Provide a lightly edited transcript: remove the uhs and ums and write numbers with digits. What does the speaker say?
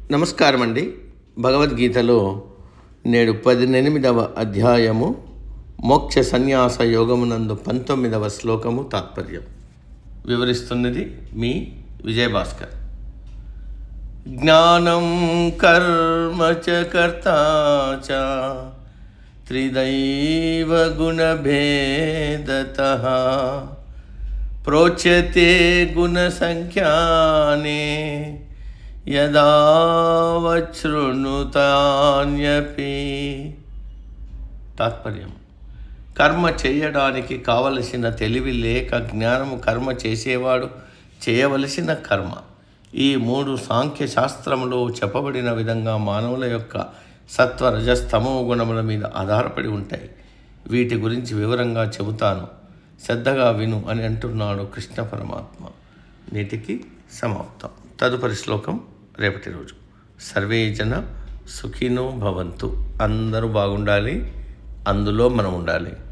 నమస్కారం అండి. భగవద్గీతలో నేడు 18వ అధ్యాయము మోక్ష సన్యాస యోగమునందు 19వ శ్లోకము తాత్పర్యం వివరిస్తున్నది మీ విజయభాస్కర్. జ్ఞానం కర్మ చ కర్తా చ త్రిదైవ గుణభేదతః ప్రోచ్యతే గుణసంఖ్యానే యదావశృణుతాన్యపి. తాత్పర్యం: కర్మ చేయడానికి కావలసిన తెలివి లేక జ్ఞానము కర్మ చేసేవాడు చేయవలసిన కర్మ. ఈ మూడు సాంఖ్య శాస్త్రములో చెప్పబడిన విధంగా మానవుల యొక్క సత్వ రజస్తమో గుణముల మీద ఆధారపడి ఉంటాయి. వీటి గురించి వివరంగా చెబుతాను, శ్రద్ధగా విను అని అంటున్నాడు కృష్ణ పరమాత్మ. నేటికి సమాప్తం. తదుపరి శ్లోకం రేపటి రోజు. సర్వే జన సుఖినో భవంతు. అందరూ బాగుండాలి, అందులో మనం ఉండాలి.